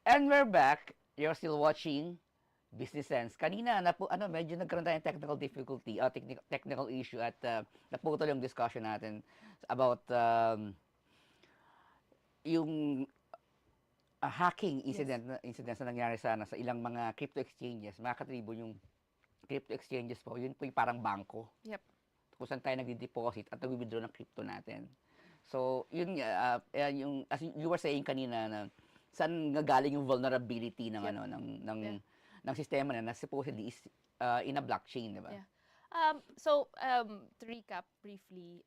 And we're back. You're still watching Business Sense. Kanina, medyo nagkaroon tayo ng technical difficulty, technical issue at naputol yung discussion natin about yung hacking incidents na nangyari sa ilang mga crypto exchanges. Mga katribon, yung crypto exchanges po, yun po yung parang bangko. Yep. Kung saan tayo nag-deposit at nag-withdraw ng crypto natin. So, yun yung as you were saying kanina na saan gagaling yung vulnerability ng ng sistema na supposedly is in a blockchain, di ba? Yeah. To recap briefly,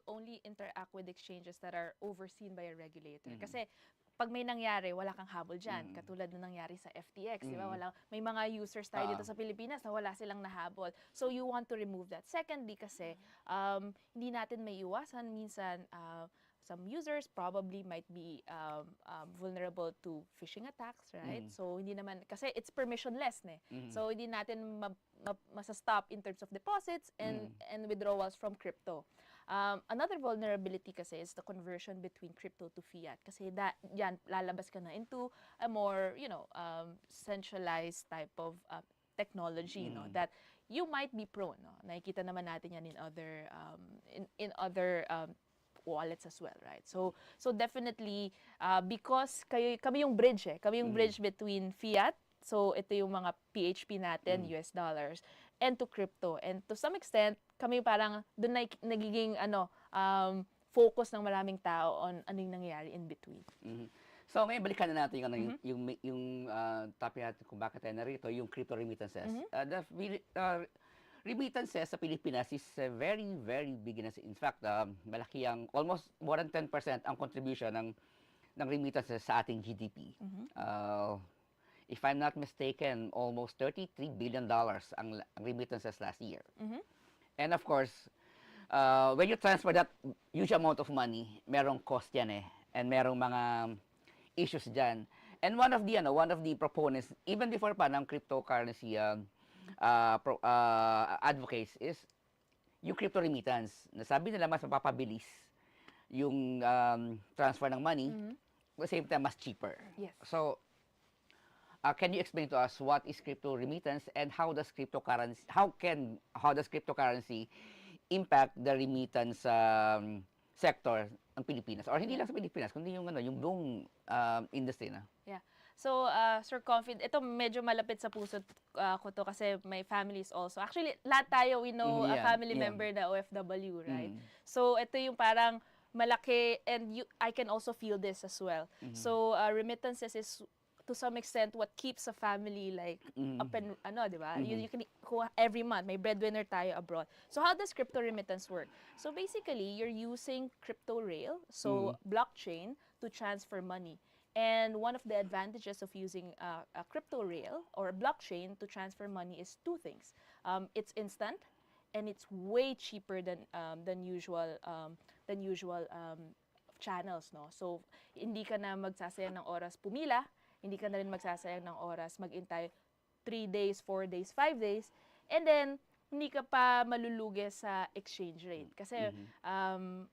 only interact with exchanges that are overseen by a regulator. Kasi pag may nangyari, wala kang habol dyan. Katulad na nangyari sa FTX, di ba? May mga users tayo dito sa Pilipinas na wala silang nahabol. So you want to remove that. Secondly, kasi hindi natin may iwasan. Minsan, some users probably might be vulnerable to phishing attacks, right? So hindi naman, kasi it's permissionless, So hindi natin masa-stop in terms of deposits and withdrawals from crypto. Another vulnerability kasi is the conversion between crypto to fiat. Kasi yan, lalabas ka na into a more, centralized type of technology, that you might be prone. Nakikita naman natin yan in other wallets as well, right? So definitely, because kami yung bridge, kami yung bridge between fiat, so ito yung mga PHP natin, US dollars, and to crypto. And to some extent, kami parang doon na nagiging focus ng maraming tao on ano yung nangyayari in between. So ngayon balikan na natin yung topic natin kung bakit tayo narito, yung crypto remittances. Remittances sa Pilipinas is very, very big. In fact, malaki ang almost more than 10% ang contribution ng remittances sa ating GDP. If I'm not mistaken, almost $33 billion ang remittances last year. And of course, when you transfer that huge amount of money, merong cost yan and merong mga issues dyan. And one of the proponents, even before pa ng cryptocurrency advocates, is yung crypto remittance. Nasabi nila mas mapapabilis yung transfer ng money, at the same time mas cheaper. Yes. So, can you explain to us what is crypto remittance and how does cryptocurrency impact the remittance sector ng Pilipinas, or hindi lang sa Pilipinas kundi yung buong industry na? Yeah. So, Sir Komfie, ito medyo malapit sa puso ko to kasi my family is also. Actually, lahat tayo, we know a family member na OFW, right? So, ito yung parang malaki, and I can also feel this as well. So, remittances is to some extent what keeps a family like up and di ba? You can every month may breadwinner tayo abroad. So how does crypto remittance work? So basically, you're using crypto rail, so blockchain, to transfer money. And one of the advantages of using a crypto rail or a blockchain to transfer money is two things. It's instant, and it's way cheaper than usual channels, no? So hindi ka na magsasayang ng oras pumila. Hindi ka na rin magsasayang ng oras mag-intay 3 days, 4 days, 5 days, and then hindi ka pa malulugi sa exchange rate. Kasi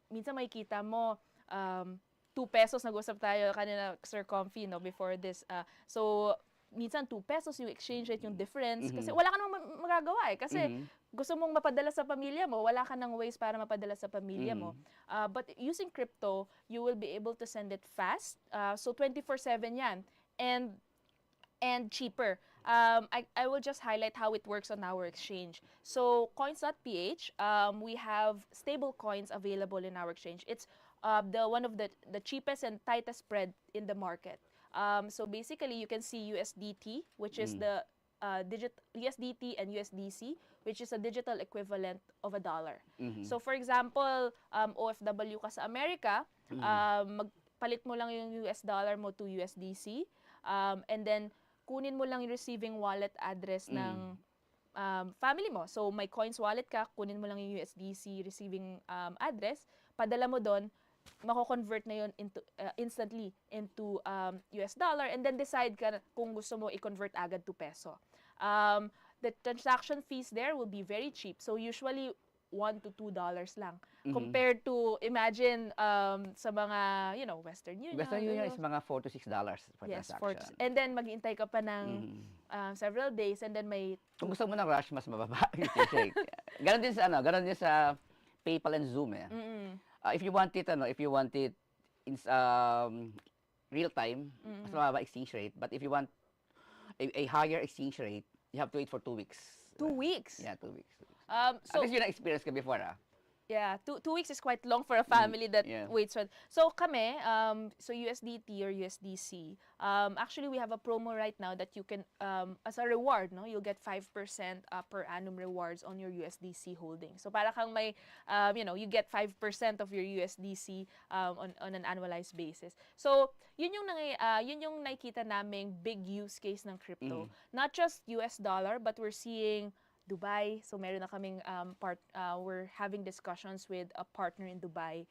minsan makikita mo 2 pesos, nag-usap tayo kanina, Sir Komfie, no, before this. So minsan 2 pesos yung exchange rate, yung difference, kasi wala ka nang magagawa Kasi gusto mong mapadala sa pamilya mo, wala ka nang ways para mapadala sa pamilya mo. But using crypto, you will be able to send it fast. So 24/7 yan. And cheaper. I will just highlight how it works on our exchange. So Coins.ph, we have stable coins available in our exchange. It's one of the cheapest and tightest spread in the market. So basically, you can see USDT, which is the USDT, and USDC, which is a digital equivalent of $1. So for example, OFW ka sa Amerika, magpalit mo lang yung US dollar mo to USDC, and then kunin mo lang yung receiving wallet address ng family mo. So may Coins wallet ka, kunin mo lang yung USDC receiving address, padala mo doon, mako-convert na yun instantly into US dollar, and then decide ka kung gusto mo i-convert agad to peso. The transaction fees there will be very cheap. So usually $1 to $2 lang. Mhm. Compared to, imagine, sa mga, Western Union. Western Union is mga $4 to $6 per Yes, transaction. and then maghintay ka pa ng Mhm. several days, and then may Kung gusto mo ng rush, mas mababa yung exchange rate. Ganon din sa PayPal and Zoom eh. If you want it in real time, mas mababa exchange rate. But if you want a higher exchange rate, you have to wait for 2 weeks. 2 weeks. Yeah, 2 weeks. At least yun ang experience ko before Yeah, 2 weeks is quite long for a family that yeah. waits for. So kami, so USDT or USDC, actually we have a promo right now that you can, as a reward, no, you'll get 5% per annum rewards on your USDC holding. So para kang may, you get 5% of your USDC on an annualized basis. So yun yung nakikita naming big use case ng crypto. Not just US dollar, but we're seeing Dubai. So meron na kaming we're having discussions with a partner in Dubai,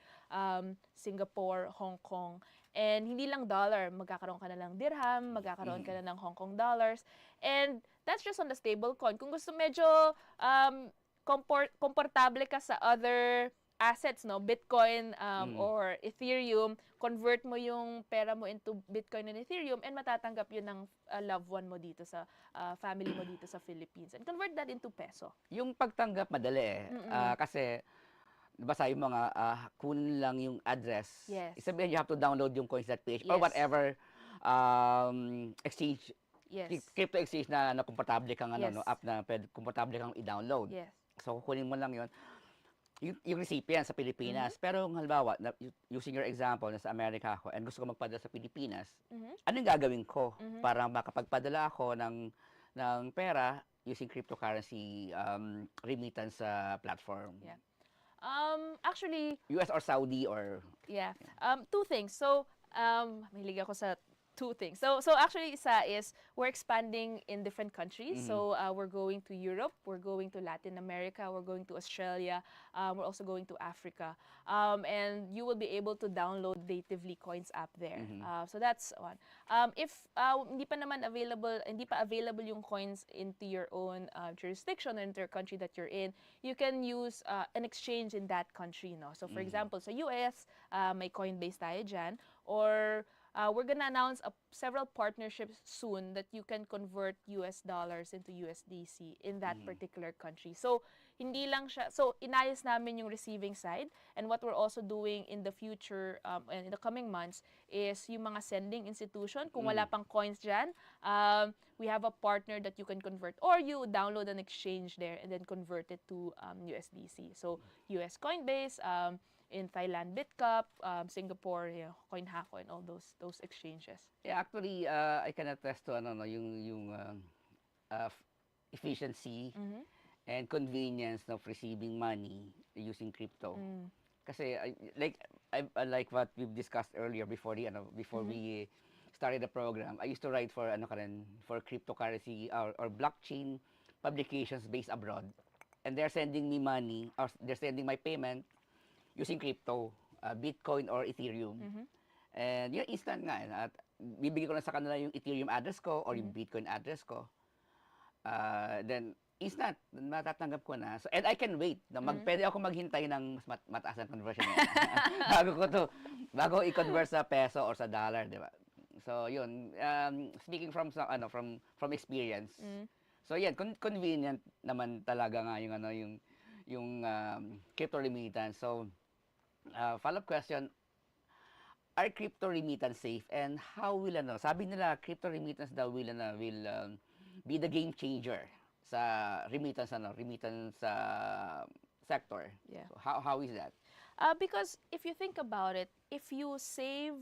Singapore, Hong Kong. And hindi lang dollar, magkakaroon ka na lang dirham, magkakaroon ka na ng Hong Kong dollars. And that's just on the stable coin. Kung gusto medyo komportable ka sa other assets, no, Bitcoin or Ethereum, convert mo yung pera mo into Bitcoin and Ethereum, and matatanggap yun ng loved one mo dito sa family mo dito sa Philippines, and convert that into peso. Yung pagtanggap madali kasi basta yung mga kunin lang yung address. Yes. Sabihin you have to download yung coins.ph or Yes. whatever exchange, crypto exchange na komportable kang app na komportable kang i-download. Yes. So kunin mo lang yun. Yung recipient sa Pilipinas. Pero halimbawa, using your example, nasa Amerika ako and gusto ko magpadala sa Pilipinas, anong gagawin ko para makapagpadala ako ng pera using cryptocurrency remittance platform? Yeah. Actually, US or Saudi or... Yeah. Two things. So, mahilig ako sa two things. So actually, isa is we're expanding in different countries. So we're going to Europe, we're going to Latin America, we're going to Australia, we're also going to Africa. And you will be able to download natively Coins app there. So that's one. If hindi pa available yung Coins into your own jurisdiction or into your country that you're in, you can use an exchange in that country, no? So for example, sa US, may Coinbase tayo dyan, or we're gonna announce several partnerships soon that you can convert US dollars into USDC in that particular country. So, hindi lang siya, so inayos namin yung receiving side, and what we're also doing in the future and in the coming months is yung mga sending institution, kung wala pang coins dyan, we have a partner that you can convert, or you download an exchange there and then convert it to USDC. So, US Coinbase, in Thailand, Bitcup, Singapore, CoinHako, and all those exchanges. Yeah, actually, I can attest to yung efficiency and convenience of receiving money using crypto. Kasi like what we've discussed earlier before we started the program, I used to write for for cryptocurrency or blockchain publications based abroad, and they're sending me money, or they're sending my payment using crypto, Bitcoin or Ethereum. And yun, instant nga. At bibigyan ko na sa kanila yung Ethereum address ko or yung Bitcoin address ko. Then, instant, matatanggap ko na. So, and I can wait. Pwede ako maghintay ng mas mataas na conversion. bago i-convert sa peso or sa dollar, di ba? So, yun. Speaking from experience. So, yan, convenient naman talaga nga yung crypto remittance. So, follow-up question, are crypto remittance safe, and how will sabi nila crypto remittance daw will be the game changer sa remittance sector. Yeah. So how is that? Because if you think about it, if you save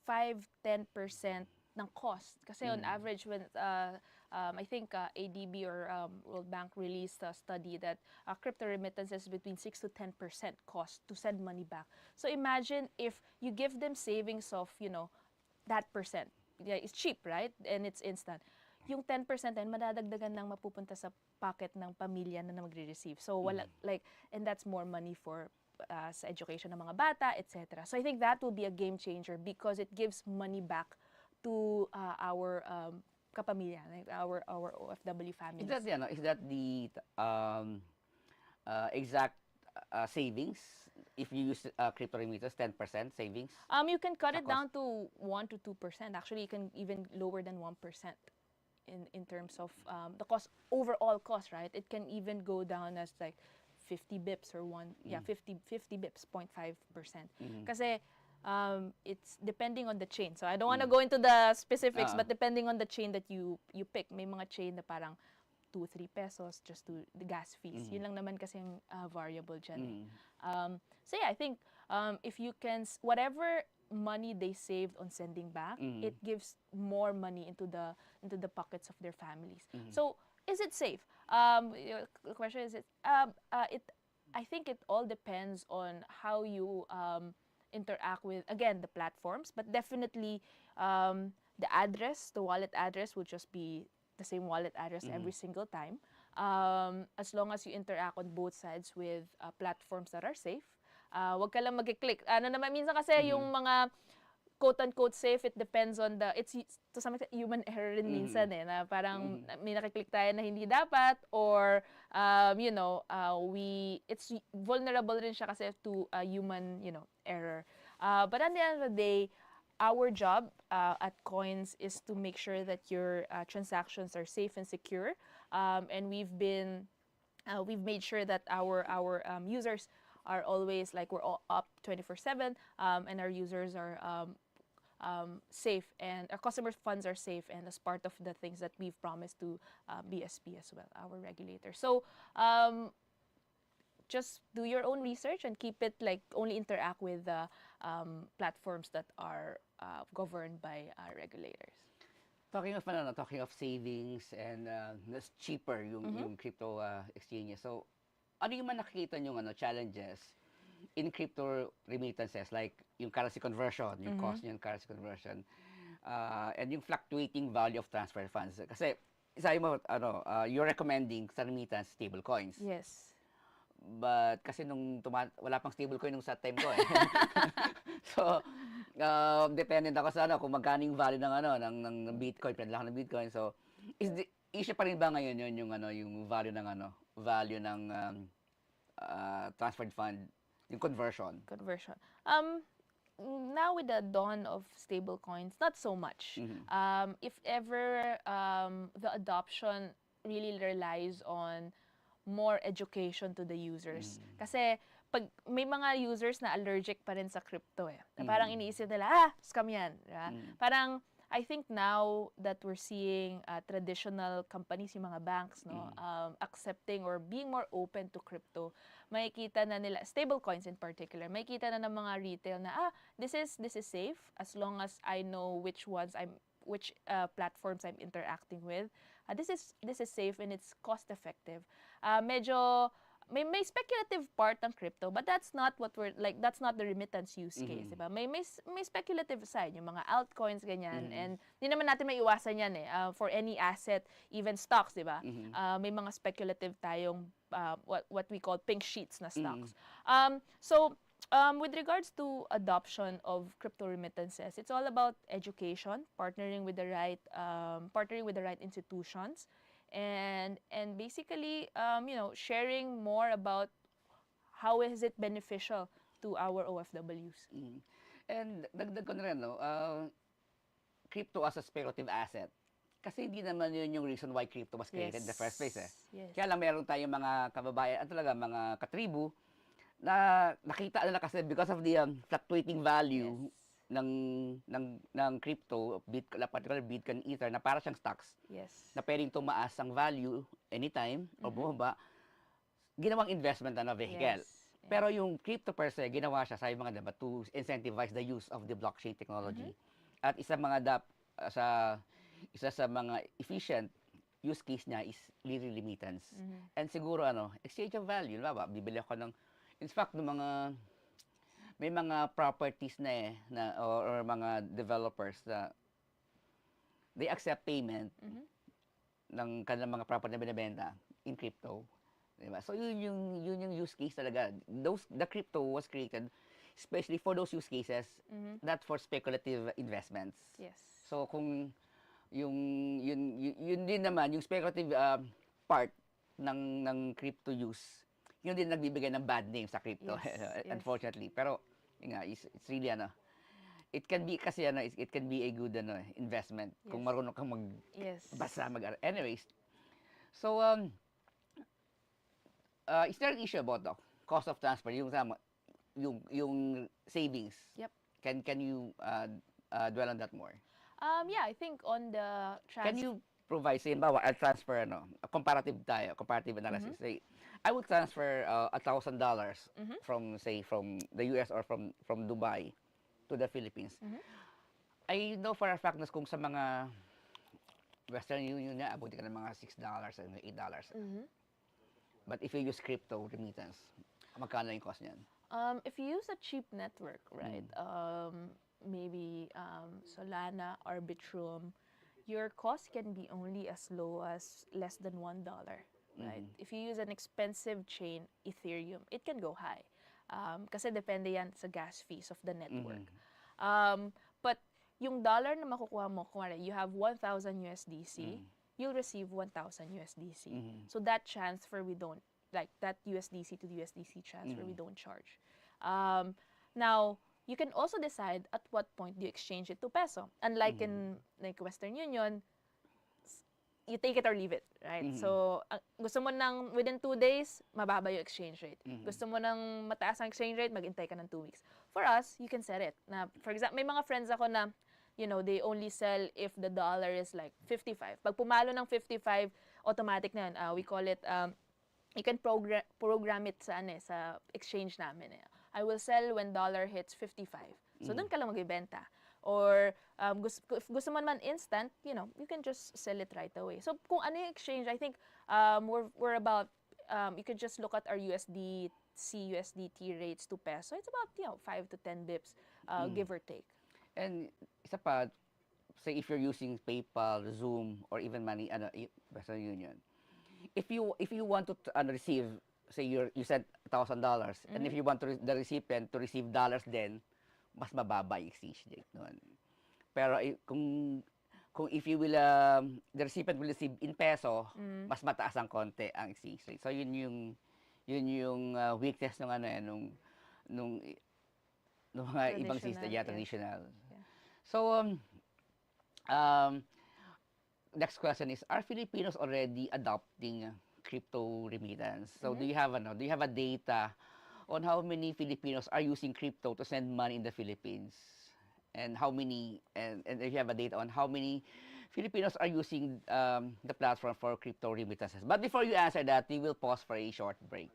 5-10% ng cost, kasi on average when I think ADB or World Bank released a study that crypto remittances between 6 to 10% cost to send money back. So imagine if you give them savings of, that percent. Yeah, it's cheap, right? And it's instant. Yung 10% ay madadagdagan ng mapupunta sa pocket ng pamilya na magre-receive. So and that's more money for sa education ng mga bata, etc. So I think that will be a game changer because it gives money back to our kapamilya, like our OFW families. Is that the exact savings if you use crypto remittance, 10% savings You can cut sa it cost? down to 1 to 2%. Actually, you can even lower than 1% in terms of the cost, overall cost, right? It can even go down as like 50 bips or 50 bips, 0.5%. Kasi it's depending on the chain. So I don't want to go into the specifics, but depending on the chain that you pick, may mga chain na parang 2-3 pesos just to the gas fees. Yun lang naman kasi yung variable dyan. So yeah, I think if you can, whatever money they saved on sending back, it gives more money into the pockets of their families. So is it safe? The question is, I think it all depends on how you interact with, again, the platforms, but definitely the wallet address will just be the same wallet address every single time. As long as you interact on both sides with platforms that are safe. Wag ka lang mag-click. Ano naman, minsan kasi yung mga quote-unquote safe, it depends on it's to some extent human error rin minsan na parang may nakiklik tayo na hindi dapat, or it's vulnerable rin siya kasi to human, error. But at the end of the day, our job at Coins is to make sure that your transactions are safe and secure, and we've made sure that our users are always, like, we're all up 24/7, and our users are safe, and our customers' funds are safe, and as part of the things that we've promised to BSP as well, our regulator. So just do your own research and keep it, like, only interact with the platforms that are governed by regulators. Talking of savings and mas cheaper yung crypto exchanges. So ano yung nakikita nyo challenges in crypto remittances, like yung currency conversion, yung cost yung currency conversion, and yung fluctuating value of transfer funds? Kasi sabi mo, you're recommending sa remittance stable coins. Yes. But kasi wala pang stable coin nung sa time ko So, dependent ako sa kung magkano yung value ng Bitcoin, pinadala ng Bitcoin. So, issue pa rin ba ngayon yun yung value ng transferred fund, yung conversion? Now with the dawn of stable coins, not so much. If ever the adoption really relies on more education to the users. Kasi pag may mga users na allergic pa rin sa crypto na parang iniisip nila, scam yan. Parang I think now that we're seeing traditional companies, yung mga banks, accepting or being more open to crypto, makikita na nila, stable coins in particular, makikita na ng mga retail na, this is safe as long as I know which platforms I'm interacting with. This is safe and it's cost effective. Medyo may speculative part ng crypto, but that's not what that's not the remittance use case, diba? May speculative side, yung mga altcoins, ganyan, and hindi naman natin maiiwasan yan for any asset, even stocks, diba? May mga speculative tayong what we call pink sheets na stocks. So with regards to adoption of crypto remittances, it's all about education, partnering with the right institutions, and basically sharing more about how is it beneficial to our OFWs. And dagdag ko na rin, crypto as a speculative asset. Kasi hindi naman yun yung reason why crypto was created in the first place. Yes. Kaya lang meron tayong mga kababayan, mga katribu, na nakita nila kasi because of the fluctuating value ng crypto, particular Bitcoin, Ether, na para siyang stocks. Yes. Na pwedeng tumaas ang value anytime o bumaba, ginawang investment vehicle. Yes. Pero yung crypto per se, ginawa siya sa mga to incentivize the use of the blockchain technology. At isa sa mga efficient use case niya is really remittance. And siguro exchange of value, bibili ako in fact may mga properties or mga developers na they accept payment ng kanilang mga property na binibenta in crypto. Diba? So yun yung use case talaga. The crypto was created especially for those use cases, not for speculative investments. Yes. So kung yun din naman yung speculative part ng crypto use, yun din nagbibigay ng bad name sa crypto, Yes, yes. unfortunately. Pero, yun nga, it's really, it can be, kasi, it can be a good, investment kung Yes. marunong kang Yes. Anyways, so, is there an issue about the cost of transfer, yung savings? Yep. Can you dwell on that more? Yeah, I think on the Can you provide, say, a transfer, a comparative analysis? Say, I would transfer $1,000 from, say, from the US or from Dubai to the Philippines. I know for a fact na kung sa mga Western Union na, abuti ka ng mga $6 and $8. But if you use crypto remittance, magkano yung cost niyan? If you use a cheap network, right? Maybe Solana, Arbitrum, your cost can be only as low as less than $1, right? If you use an expensive chain, Ethereum, it can go high. Kasi depende yan sa gas fees of the network. But yung dollar na makukuha mo, kung you have 1,000 USDC, you'll receive 1,000 USDC. So that transfer, we don't, like that USDC to USDC transfer, we don't charge. Now, you can also decide at what point you exchange it to peso. Unlike in like Western Union, you take it or leave it, right? So, gusto mo nang within 2 days, mababa yung exchange rate. Gusto mo nang mataas ang exchange rate, maghintay ka ng 2 weeks. For us, you can set it. Na, for example, may mga friends ako na, they only sell if the dollar is like 55. Pag pumalo ng 55, automatic na yun. We call it, you can program it sa exchange namin. I will sell when dollar hits 55. So, doon ka lang magbibenta. Or, if gusto mo naman instant, you can just sell it right away. So, kung ano yung exchange, I think we're about, you could just look at our USDC, USDT rates to peso. It's about, 5 to 10 bips, give or take. And isa pa, say if you're using PayPal, Zoom, or even Western Union, if you want to receive, say you said $1,000, and if you want the recipient to receive dollars then, mas mababa yung exchange rate nun. Pero kung if you will, the recipient will receive in peso, mas mataas ang konti ang exchange rate. So yun yung weakness nung mga ibang system, traditional. Yeah. So next question is, are Filipinos already adopting crypto remittance? So do you have a data on how many Filipinos are using crypto to send money in the Philippines? And how many, and if you have a data on how many Filipinos are using the platform for crypto remittances. But before you answer that, we will pause for a short break.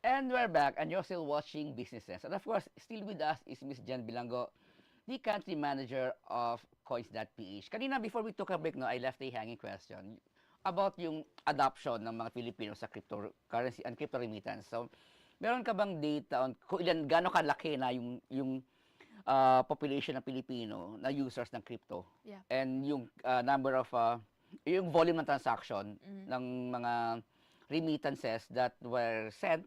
And we're back, and you're still watching Business Sense. And of course, still with us is Ms. Jen Bilango, the country manager of Coins.ph. Kanina, before we took a break, I left a hanging question about yung adoption ng mga Pilipino sa cryptocurrency and crypto remittance. So, meron ka bang data on kung gaano kalaki na yung population ng Pilipino na users ng crypto? Yeah. And yung number of, yung volume ng transaction ng mga remittances that were sent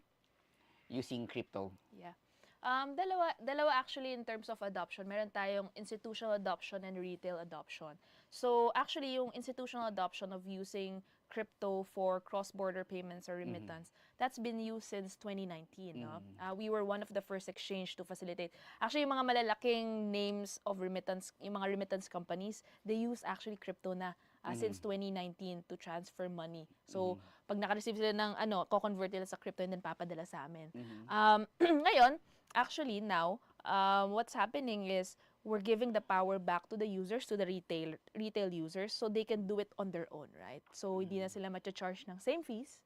using crypto? Yeah. Dalawa actually in terms of adoption. Meron tayong institutional adoption and retail adoption. So actually yung institutional adoption of using crypto for cross-border payments or remittance, that's been used since 2019. No? We were one of the first exchange to facilitate. Actually, yung mga malalaking names of remittance, yung mga remittance companies, they use actually crypto na since 2019 to transfer money. So, pag naka-receive sila ng ko-convert nila sa crypto and then papadala sa amin. Ngayon, actually now, what's happening is we're giving the power back to the users, to the retail users, so they can do it on their own, right? So hindi na sila ma-charge ng same fees,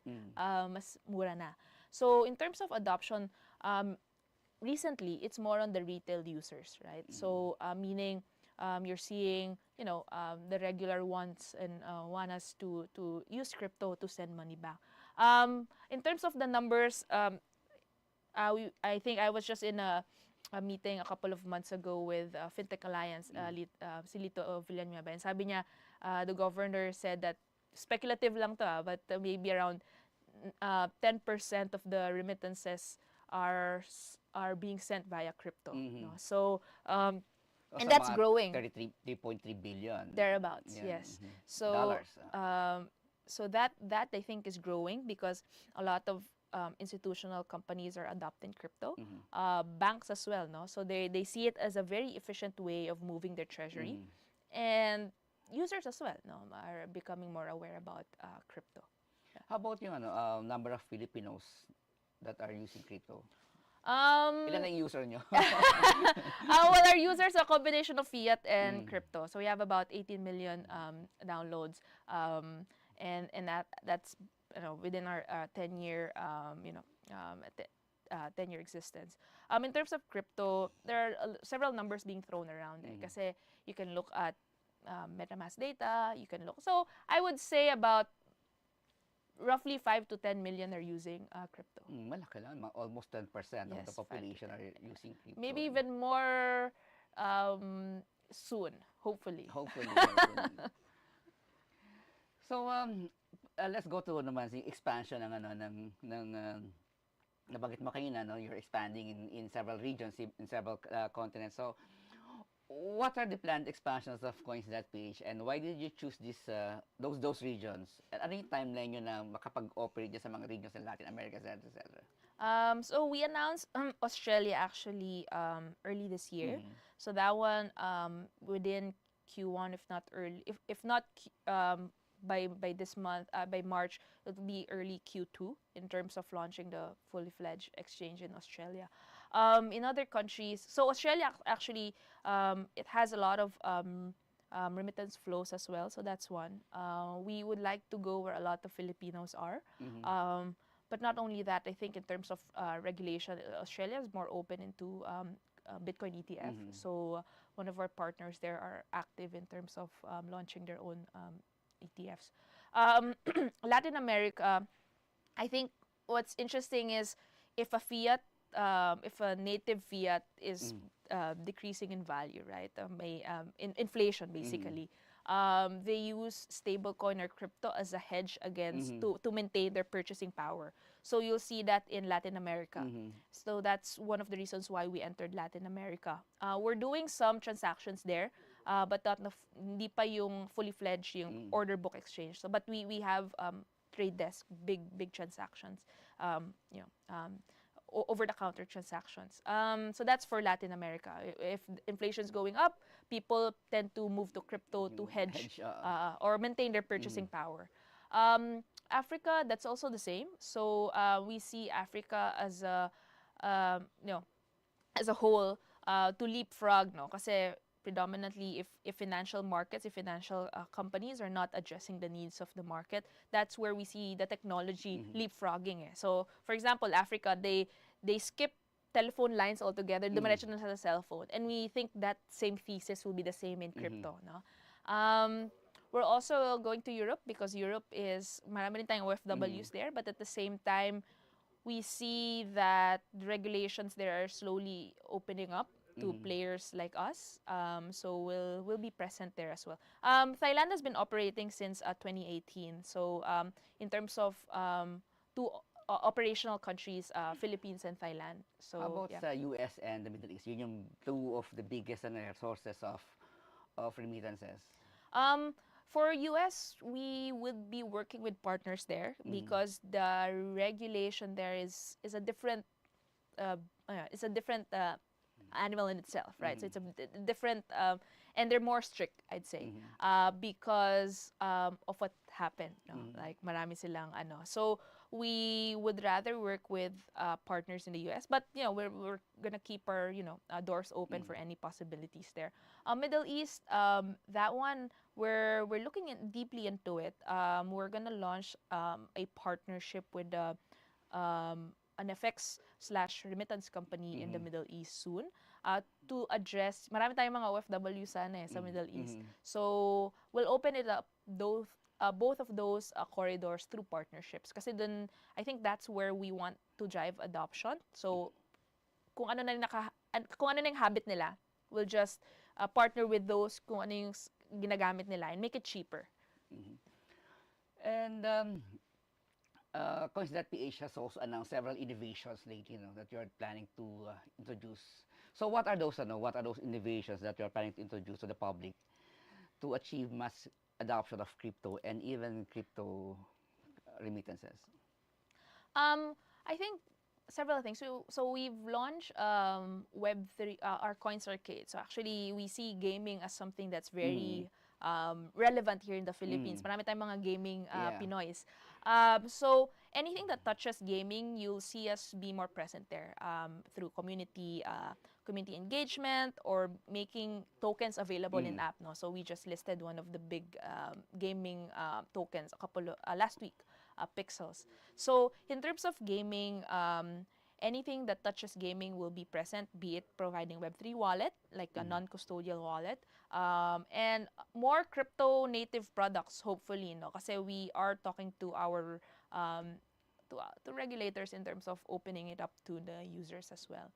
mas mura na. So in terms of adoption, recently it's more on the retail users, right? So meaning you're seeing, the regular ones and want us to use crypto to send money back. In terms of the numbers, I think I was just in a meeting a couple of months ago with Fintech Alliance, si Lito Villanueva, and sabi niya, the governor said that, speculative lang to, but maybe around 10% of the remittances are being sent via crypto. No? So, and that's growing. 3.3 billion. Thereabouts, yes. So, dollars. So that I think is growing because a lot of institutional companies are adopting crypto. Banks as well, no? So they see it as a very efficient way of moving their treasury, and users as well, no, are becoming more aware about crypto. Yeah. How about yung number of Filipinos that are using crypto? Ilan ang user nyo? Well, our users are a combination of fiat and crypto. So we have about 18 million downloads, and that's within our 10-year 10-year existence. In terms of crypto, there are several numbers being thrown around. Kasi you can look at MetaMask data. You can look. So I would say about roughly 5 to 10 million are using crypto. Malaki lang. Almost 10% of the population are using crypto. Maybe even more soon, hopefully. Hopefully. So, let's go to naman si expansion ng nabanggit mo kanina, no? You're expanding in several regions, in several continents. So, what are the planned expansions of Coins.ph, and why did you choose those regions? And ano yung timeline nyo na makapag-operate dyan sa mga regions in Latin America, etc.? So we announced Australia actually early this year. So that one within Q1, if not by this month, by March, it will be early Q2 in terms of launching the fully fledged exchange in Australia. In other countries, so Australia actually, it has a lot of remittance flows as well, so that's one. We would like to go where a lot of Filipinos are. But not only that, I think in terms of regulation, Australia is more open into Bitcoin ETF. So one of our partners there are active in terms of launching their own ETFs. Latin America, I think what's interesting is if a native fiat is decreasing in value, right? In inflation, basically. They use stablecoin or crypto as a hedge against to maintain their purchasing power. So you'll see that in Latin America. So that's one of the reasons why we entered Latin America. We're doing some transactions there, but hindi pa yung fully fledged yung order book exchange. So, but we have trade desk, big transactions, over-the-counter transactions. So that's for Latin America. If inflation is going up, people tend to move to crypto to hedge or maintain their purchasing power. Africa, that's also the same. So we see Africa as a whole to leapfrog, no? Kasi predominantly, if financial markets, if financial companies are not addressing the needs of the market, that's where we see the technology leapfrogging. So, for example, Africa, they skip telephone lines altogether, dumiretso na sa cell phone. And we think that same thesis will be the same in crypto. No? We're also going to Europe because Europe is, marami rin tayong OFWs there, but at the same time, we see that the regulations there are slowly opening up to players like us. So we'll be present there as well. Thailand has been operating since 2018. So in terms of two operational countries, Philippines and Thailand. So how about the US and the Middle East? Yun yung two of the biggest sources of remittances. For US, we would be working with partners there because the regulation there is a different animal in itself, right? So it's a different, and they're more strict, I'd say, because of what happened. No? Like marami silang . So we would rather work with partners in the US, but we're gonna keep our doors open for any possibilities there. Middle East, that one we're looking deeply into it. We're gonna launch a partnership with an FX slash remittance company in the Middle East soon to address, marami tayong mga OFW sana sa Middle East. So, we'll open it up, both of those corridors through partnerships. Kasi dun, I think that's where we want to drive adoption. So, kung ano na yung habit nila, we'll just partner with those kung ano yung ginagamit nila and make it cheaper. And Coins.ph has also announced several innovations lately, that you're planning to introduce. So what are those innovations that you're planning to introduce to the public to achieve mass adoption of crypto and even crypto remittances? I think several things. So we've launched Web3, our Coins Arcade. So actually, we see gaming as something that's very relevant here in the Philippines. Marami tayong mga gaming Pinoys. So anything that touches gaming, you'll see us be more present there through community engagement or making tokens available in app. No? So we just listed one of the big gaming tokens last week, Pixels. So in terms of gaming, anything that touches gaming will be present, be it providing Web3 wallet, like a non-custodial wallet, and more crypto native products, hopefully, kasi we are talking to our to regulators in terms of opening it up to the users as well.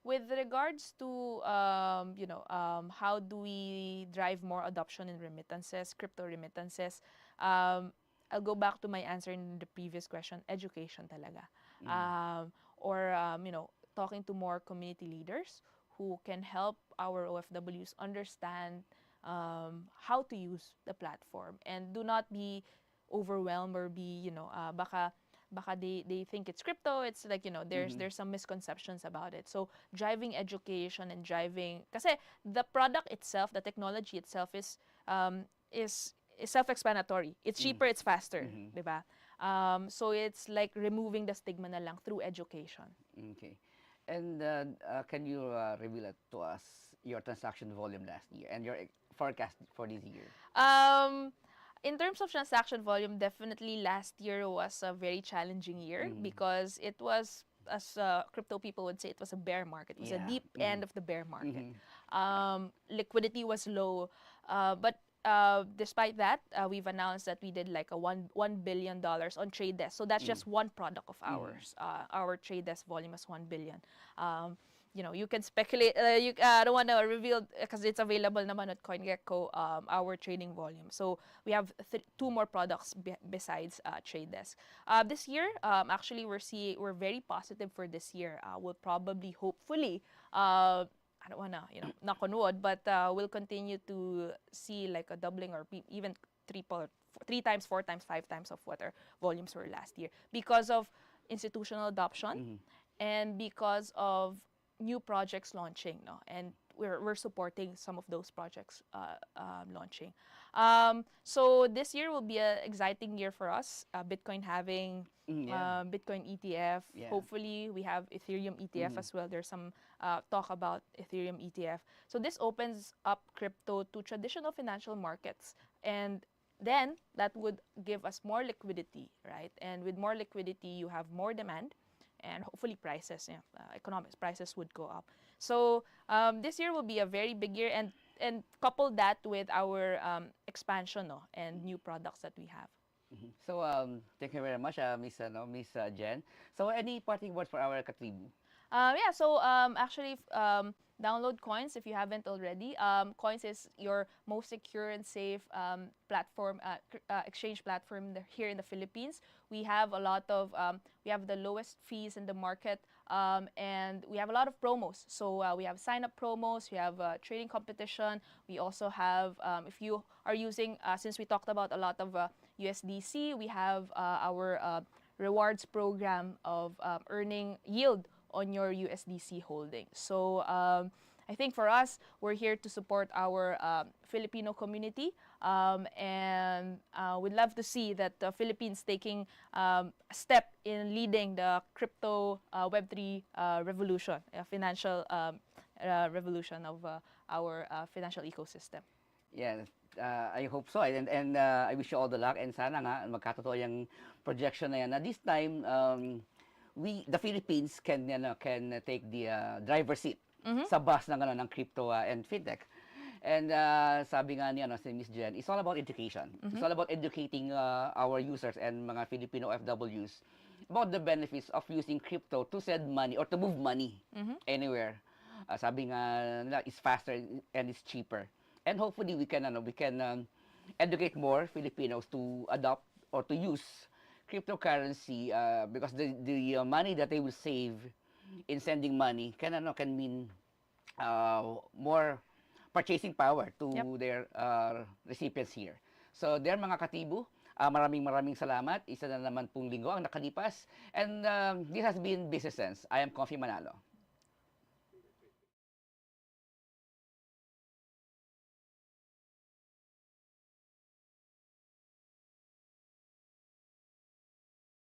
With regards to how do we drive more adoption in remittances, crypto remittances, I'll go back to my answer in the previous question, education talaga. Talking to more community leaders who can help our OFWs understand how to use the platform and do not be overwhelmed or be, baka they think it's crypto, it's like, there's some misconceptions about it. So driving education and kasi the product itself, the technology itself is self-explanatory. It's cheaper, it's faster, diba? So it's like removing the stigma na lang through education. Okay. And can you reveal it to us, your transaction volume last year and your forecast for this year? In terms of transaction volume, definitely last year was a very challenging year because it was, as crypto people would say, it was a bear market. It was a deep end of the bear market. Liquidity was low, but despite that, we've announced that we did like a $1 billion on trade desk. So that's just one product of ours. Our trade desk volume is $1 billion. You can speculate. I don't want to reveal because it's available naman at CoinGecko, our trading volume. So we have two more products besides trade desk. This year, actually, we're very positive for this year. We'll probably, hopefully, I don't want to, knock on wood, but we'll continue to see like a doubling or even three times, 4 times, 5 times of what our volumes were last year because of institutional adoption and because of new projects launching, and we're supporting some of those projects launching. So this year will be an exciting year for us. Bitcoin having Bitcoin ETF. Yeah. Hopefully, we have Ethereum ETF as well. There's some talk about Ethereum ETF. So this opens up crypto to traditional financial markets, and then that would give us more liquidity, right? And with more liquidity, you have more demand, and hopefully prices, economics prices would go up. So this year will be a very big year, and couple that with our expansion and new products that we have. So thank you very much, Miss Jen. So any parting words for our Katrib? So actually, download Coins if you haven't already. Coins is your most secure and safe platform, exchange platform here in the Philippines. We have we have the lowest fees in the market, and we have a lot of promos. So we have sign-up promos, we have trading competition. We also have, if you are using, since we talked about a lot of USDC, we have our rewards program of earning yield on your USDC holding. So I think for us, we're here to support our Filipino community, and we'd love to see that the Philippines taking a step in leading the crypto Web3 revolution, financial revolution of our financial ecosystem. Yeah, I hope so. And I wish you all the luck. And sana nga, magkatotoo yung projection na yan. Na this time, the Philippines can take the driver's seat sa bus ng crypto and fintech. And sabi nga niya, si Miss Jen, it's all about education. It's all about educating our users and mga Filipino OFWs about the benefits of using crypto to send money or to move money anywhere. Sabi nga nila, it's faster and it's cheaper. And hopefully we can educate more Filipinos to adopt or to use cryptocurrency because the money that they will save in sending money can mean more purchasing power to their recipients here. So there mga katibo, maraming salamat. Isa na naman pong linggo ang nakalipas. And this has been Business Sense. I am Komfie Manalo.